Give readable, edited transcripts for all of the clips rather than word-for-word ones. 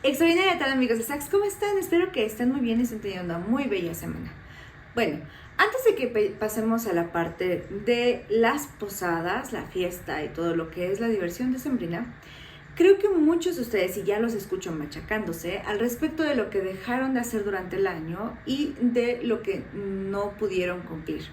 Extraordinaria tal, amigos de Sax, ¿cómo están? Espero que estén muy bien y estén teniendo una muy bella semana. Bueno, antes de que pasemos a la parte de las posadas, la fiesta y todo lo que es la diversión decembrina, creo que muchos de ustedes, y ya los escucho machacándose, al respecto de lo que dejaron de hacer durante el año y de lo que no pudieron cumplir.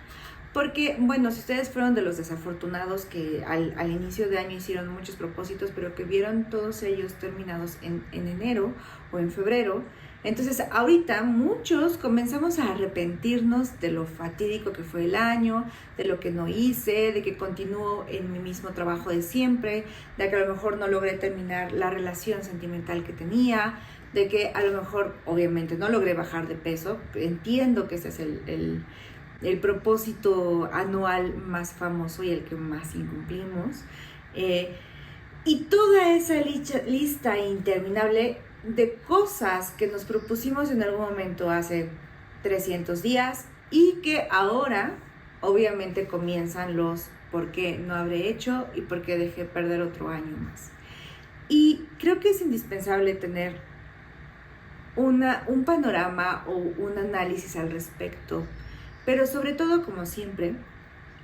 Porque, bueno, si ustedes fueron de los desafortunados que al inicio de año hicieron muchos propósitos, pero que vieron todos ellos terminados en enero o en febrero, entonces ahorita muchos comenzamos a arrepentirnos de lo fatídico que fue el año, de lo que no hice, de que continúo en mi mismo trabajo de siempre, de que a lo mejor no logré terminar la relación sentimental que tenía, de que a lo mejor obviamente no logré bajar de peso. Entiendo que ese es el propósito anual más famoso y el que más incumplimos. Y toda esa lista interminable de cosas que nos propusimos en algún momento hace 300 días y que ahora obviamente comienzan los por qué no habré hecho y por qué dejé perder otro año más. Y creo que es indispensable tener un panorama o un análisis al respecto. Pero sobre todo, como siempre,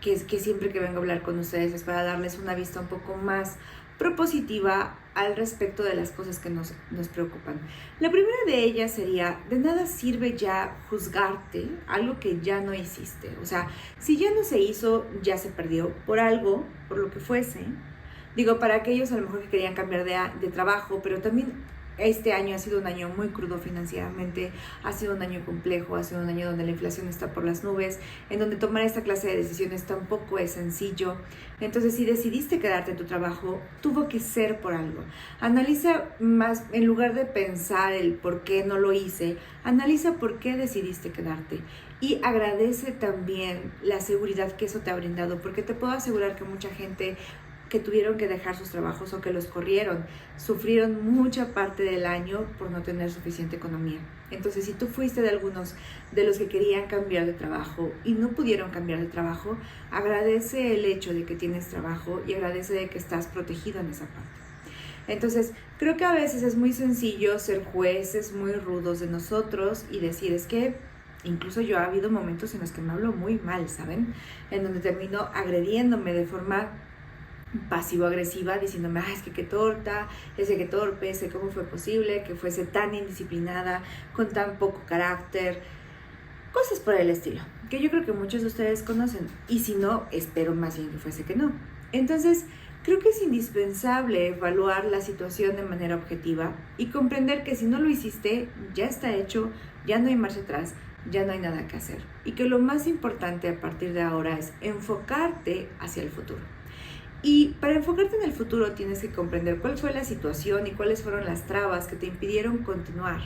que siempre que vengo a hablar con ustedes es para darles una vista un poco más propositiva al respecto de las cosas que nos preocupan. La primera de ellas sería, de nada sirve ya juzgarte algo que ya no hiciste. O sea, si ya no se hizo, ya se perdió por algo, por lo que fuese. Digo, para aquellos a lo mejor que querían cambiar de trabajo, pero también este año ha sido un año muy crudo financieramente, ha sido un año complejo, ha sido un año donde la inflación está por las nubes, en donde tomar esta clase de decisiones tampoco es sencillo. Entonces, si decidiste quedarte en tu trabajo, tuvo que ser por algo. Analiza más, en lugar de pensar el por qué no lo hice, analiza por qué decidiste quedarte. Y agradece también la seguridad que eso te ha brindado, porque te puedo asegurar que mucha gente que tuvieron que dejar sus trabajos o que los corrieron, sufrieron mucha parte del año por no tener suficiente economía. Entonces, si tú fuiste de algunos de los que querían cambiar de trabajo y no pudieron cambiar de trabajo, agradece el hecho de que tienes trabajo y agradece de que estás protegido en esa parte. Entonces, creo que a veces es muy sencillo ser jueces muy rudos de nosotros y decir, es que incluso yo ha habido momentos en los que me hablo muy mal, ¿saben? En donde termino agrediéndome de forma pasivo-agresiva, diciéndome, es que qué torta, ese que torpe, ese cómo fue posible que fuese tan indisciplinada, con tan poco carácter, cosas por el estilo, que yo creo que muchos de ustedes conocen, y si no, espero más bien que fuese que no. Entonces, creo que es indispensable evaluar la situación de manera objetiva y comprender que si no lo hiciste, ya está hecho, ya no hay marcha atrás, ya no hay nada que hacer, y que lo más importante a partir de ahora es enfocarte hacia el futuro. Y para enfocarte en el futuro tienes que comprender cuál fue la situación y cuáles fueron las trabas que te impidieron continuar.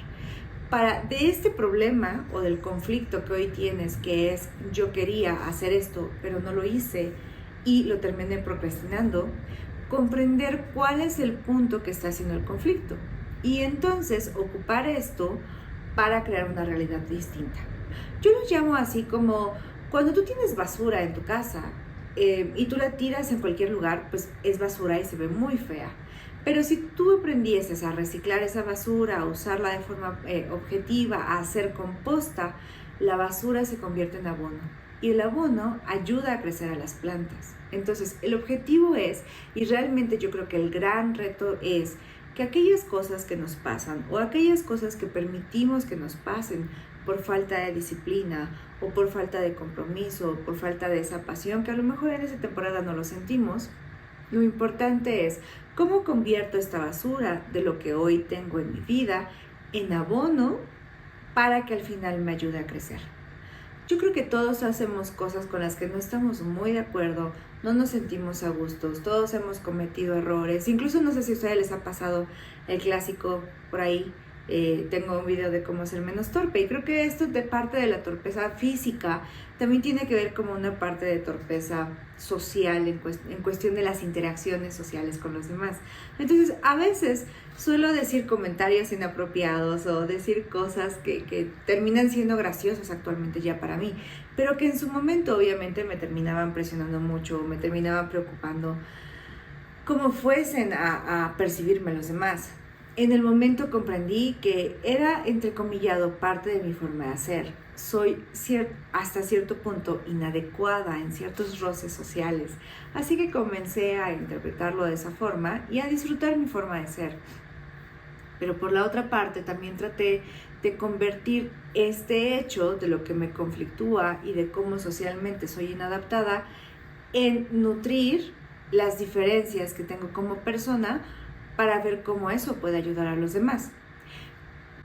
De este problema o del conflicto que hoy tienes, que es yo quería hacer esto, pero no lo hice y lo terminé procrastinando, comprender cuál es el punto que está haciendo el conflicto. Y entonces ocupar esto para crear una realidad distinta. Yo lo llamo así como cuando tú tienes basura en tu casa, y tú la tiras en cualquier lugar, pues es basura y se ve muy fea. Pero si tú aprendieses a reciclar esa basura, a usarla de forma objetiva, a hacer composta, la basura se convierte en abono. Y el abono ayuda a crecer a las plantas. Entonces, el objetivo es, y realmente yo creo que el gran reto es, que aquellas cosas que nos pasan o aquellas cosas que permitimos que nos pasen por falta de disciplina o por falta de compromiso o por falta de esa pasión, que a lo mejor en esa temporada no lo sentimos, lo importante es cómo convierto esta basura de lo que hoy tengo en mi vida en abono para que al final me ayude a crecer. Yo creo que todos hacemos cosas con las que no estamos muy de acuerdo, no nos sentimos a gustos, todos hemos cometido errores, incluso no sé si a ustedes les ha pasado el clásico por ahí, tengo un video de cómo ser menos torpe, y creo que esto de parte de la torpeza física también tiene que ver como una parte de torpeza social en cuestión de las interacciones sociales con los demás. Entonces, a veces suelo decir comentarios inapropiados o decir cosas que terminan siendo graciosas actualmente ya para mí, pero que en su momento obviamente me terminaban presionando mucho, me terminaban preocupando cómo fuesen a percibirme los demás. En el momento comprendí que era, entrecomillado, parte de mi forma de ser. Soy hasta cierto punto inadecuada en ciertos roces sociales, así que comencé a interpretarlo de esa forma y a disfrutar mi forma de ser. Pero por la otra parte también traté de convertir este hecho de lo que me conflictúa y de cómo socialmente soy inadaptada en nutrir las diferencias que tengo como persona para ver cómo eso puede ayudar a los demás.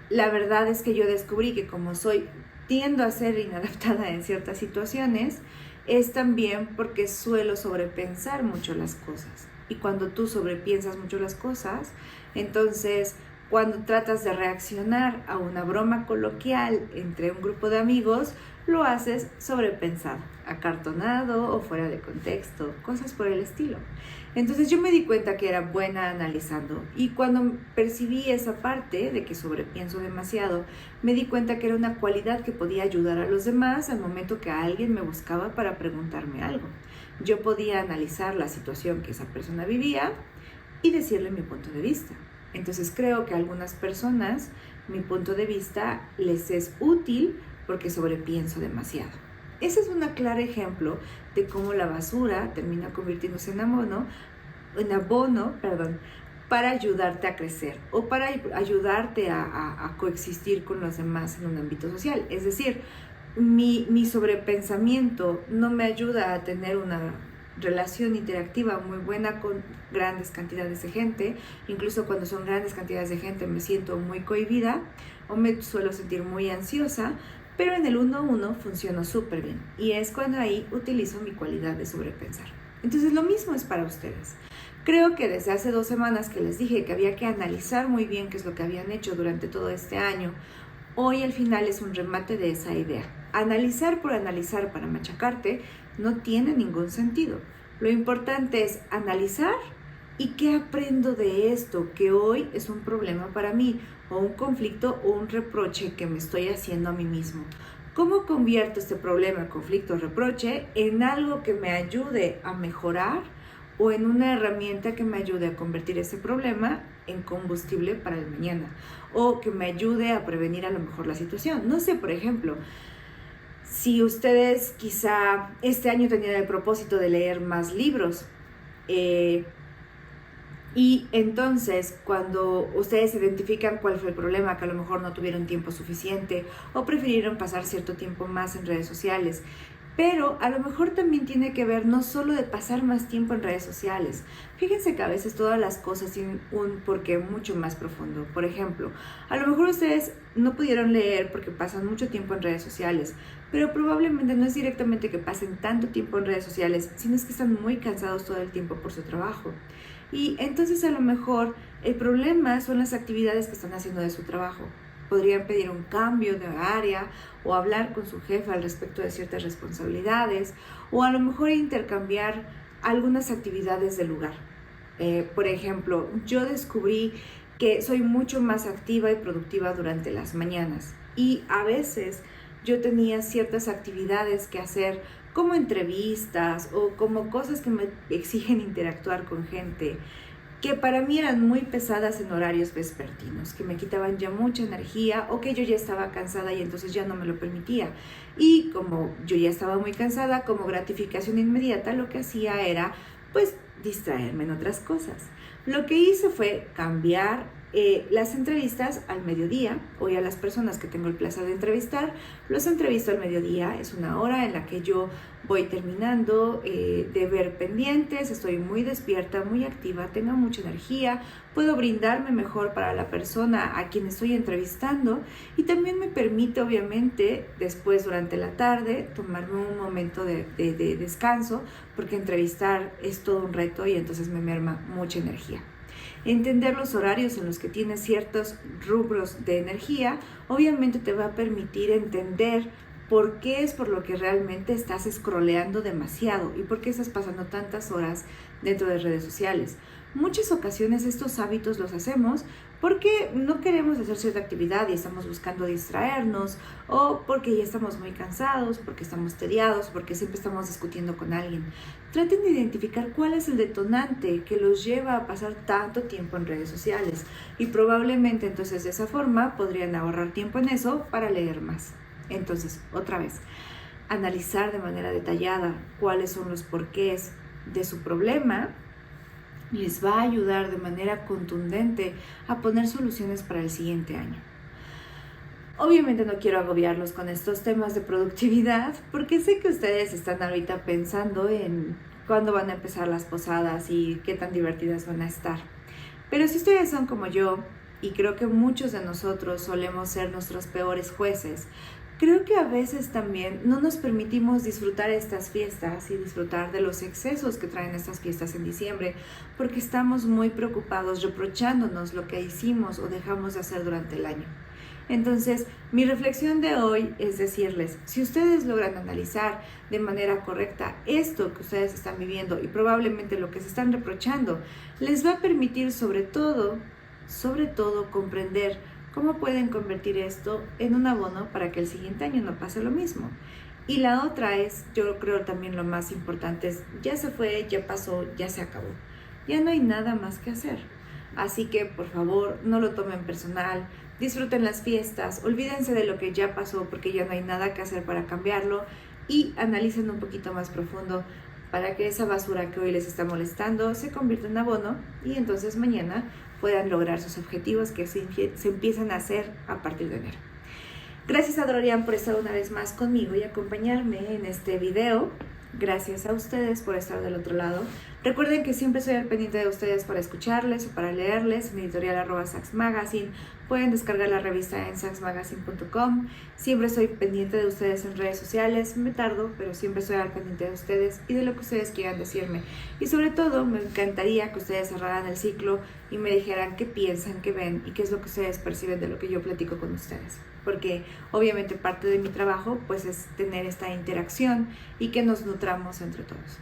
La verdad es que yo descubrí que como tiendo a ser inadaptada en ciertas situaciones, es también porque suelo sobrepensar mucho las cosas. Y cuando tú sobrepiensas mucho las cosas, entonces cuando tratas de reaccionar a una broma coloquial entre un grupo de amigos, lo haces sobrepensado, acartonado o fuera de contexto, cosas por el estilo. Entonces yo me di cuenta que era buena analizando, y cuando percibí esa parte de que sobrepienso demasiado, me di cuenta que era una cualidad que podía ayudar a los demás al momento que alguien me buscaba para preguntarme algo. Yo podía analizar la situación que esa persona vivía y decirle mi punto de vista. Entonces creo que a algunas personas mi punto de vista les es útil porque sobrepienso demasiado. Ese es un claro ejemplo de cómo la basura termina convirtiéndose en abono, para ayudarte a crecer o para ayudarte a coexistir con los demás en un ámbito social. Es decir, mi sobrepensamiento no me ayuda a tener una relación interactiva muy buena con grandes cantidades de gente. Incluso cuando son grandes cantidades de gente me siento muy cohibida o me suelo sentir muy ansiosa, pero en el 1-1 funciona súper bien, y es cuando ahí utilizo mi cualidad de sobrepensar. Entonces lo mismo es para ustedes. Creo que desde hace 2 semanas que les dije que había que analizar muy bien qué es lo que habían hecho durante todo este año, hoy al final es un remate de esa idea. Analizar por analizar para machacarte no tiene ningún sentido. Lo importante es analizar y qué aprendo de esto que hoy es un problema para mí, o un conflicto o un reproche que me estoy haciendo a mí mismo. ¿Cómo convierto este problema, conflicto o reproche en algo que me ayude a mejorar o en una herramienta que me ayude a convertir ese problema en combustible para el mañana, o que me ayude a prevenir a lo mejor la situación? No sé, por ejemplo, si ustedes quizá este año tenían el propósito de leer más libros, y entonces cuando ustedes identifican cuál fue el problema, que a lo mejor no tuvieron tiempo suficiente o prefirieron pasar cierto tiempo más en redes sociales, pero a lo mejor también tiene que ver no solo de pasar más tiempo en redes sociales. Fíjense que a veces todas las cosas tienen un porqué mucho más profundo. Por ejemplo, a lo mejor ustedes no pudieron leer porque pasan mucho tiempo en redes sociales, pero probablemente no es directamente que pasen tanto tiempo en redes sociales, sino es que están muy cansados todo el tiempo por su trabajo. Y entonces a lo mejor el problema son las actividades que están haciendo de su trabajo. Podrían pedir un cambio de área o hablar con su jefa al respecto de ciertas responsabilidades, o a lo mejor intercambiar algunas actividades del lugar. Por ejemplo, yo descubrí que soy mucho más activa y productiva durante las mañanas, y a veces yo tenía ciertas actividades que hacer, como entrevistas o como cosas que me exigen interactuar con gente, que para mí eran muy pesadas en horarios vespertinos, que me quitaban ya mucha energía, o que yo ya estaba cansada y entonces ya no me lo permitía. Y como yo ya estaba muy cansada, como gratificación inmediata, lo que hacía era pues distraerme en otras cosas. Lo que hice fue cambiar las entrevistas al mediodía. Hoy a las personas que tengo el placer de entrevistar, los entrevisto al mediodía. Es una hora en la que yo voy terminando de ver pendientes, estoy muy despierta, muy activa, tengo mucha energía, puedo brindarme mejor para la persona a quien estoy entrevistando, y también me permite obviamente después durante la tarde tomarme un momento de descanso, porque entrevistar es todo un reto y entonces me merma mucha energía. Entender los horarios en los que tienes ciertos rubros de energía obviamente te va a permitir entender por qué es por lo que realmente estás scrolleando demasiado y por qué estás pasando tantas horas dentro de redes sociales. muchas ocasiones estos hábitos los hacemos porque no queremos hacer cierta actividad y estamos buscando distraernos, o porque ya estamos muy cansados, porque estamos tediados, porque siempre estamos discutiendo con alguien. Traten de identificar cuál es el detonante que los lleva a pasar tanto tiempo en redes sociales, y probablemente entonces de esa forma podrían ahorrar tiempo en eso para leer más. Entonces, otra vez, analizar de manera detallada cuáles son los porqués de su problema les va a ayudar de manera contundente a poner soluciones para el siguiente año. Obviamente no quiero agobiarlos con estos temas de productividad, porque sé que ustedes están ahorita pensando en cuándo van a empezar las posadas y qué tan divertidas van a estar. Pero si ustedes son como yo, y creo que muchos de nosotros solemos ser nuestros peores jueces, creo que a veces también no nos permitimos disfrutar estas fiestas y disfrutar de los excesos que traen estas fiestas en diciembre, porque estamos muy preocupados reprochándonos lo que hicimos o dejamos de hacer durante el año. Entonces, mi reflexión de hoy es decirles, si ustedes logran analizar de manera correcta esto que ustedes están viviendo y probablemente lo que se están reprochando, les va a permitir sobre todo comprender cómo pueden convertir esto en un abono para que el siguiente año no pase lo mismo. Y la otra es, yo creo también lo más importante es, ya se fue, ya pasó, ya se acabó. Ya no hay nada más que hacer. Así que, por favor, no lo tomen personal, disfruten las fiestas, olvídense de lo que ya pasó porque ya no hay nada que hacer para cambiarlo, y analicen un poquito más profundo para que esa basura que hoy les está molestando se convierta en abono y entonces mañana puedan lograr sus objetivos que se empiezan a hacer a partir de enero. Gracias a Dorian por estar una vez más conmigo y acompañarme en este video. Gracias a ustedes por estar del otro lado. Recuerden que siempre estoy al pendiente de ustedes para escucharles o para leerles en editorial@saxmagazine. Pueden descargar la revista en saxmagazine.com. Siempre estoy pendiente de ustedes en redes sociales. Me tardo, pero siempre estoy al pendiente de ustedes y de lo que ustedes quieran decirme. Y sobre todo, me encantaría que ustedes cerraran el ciclo y me dijeran qué piensan, qué ven y qué es lo que ustedes perciben de lo que yo platico con ustedes. Porque obviamente parte de mi trabajo pues es tener esta interacción y que nos nutramos entre todos.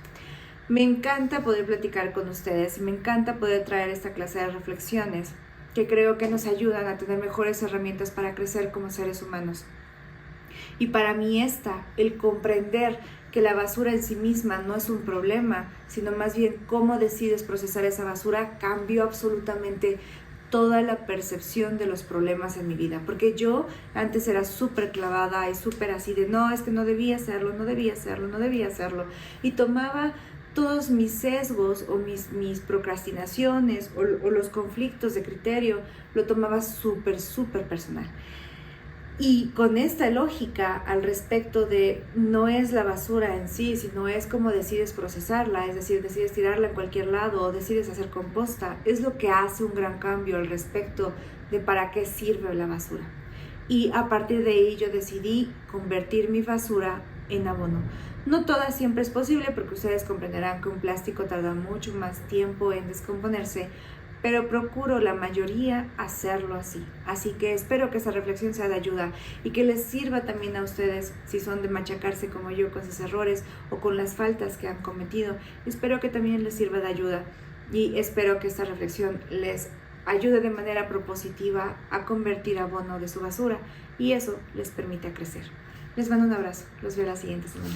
Me encanta poder platicar con ustedes y me encanta poder traer esta clase de reflexiones que creo que nos ayudan a tener mejores herramientas para crecer como seres humanos. Y para mí el comprender que la basura en sí misma no es un problema, sino más bien cómo decides procesar esa basura, cambió absolutamente toda la percepción de los problemas en mi vida, porque yo antes era súper clavada y súper así de no, es que no debía hacerlo, y tomaba todos mis sesgos o mis procrastinaciones o los conflictos de criterio, lo tomaba súper personal. Y con esta lógica al respecto de no es la basura en sí, sino es cómo decides procesarla, es decir, decides tirarla en cualquier lado o decides hacer composta, es lo que hace un gran cambio al respecto de para qué sirve la basura. Y a partir de ahí yo decidí convertir mi basura en abono. No toda siempre es posible porque ustedes comprenderán que un plástico tarda mucho más tiempo en descomponerse, pero procuro la mayoría hacerlo así. Así que espero que esa reflexión sea de ayuda y que les sirva también a ustedes si son de machacarse como yo con sus errores o con las faltas que han cometido. Espero que también les sirva de ayuda y espero que esta reflexión les ayude de manera propositiva a convertir abono de su basura y eso les permita crecer. Les mando un abrazo. Los veo la siguiente semana.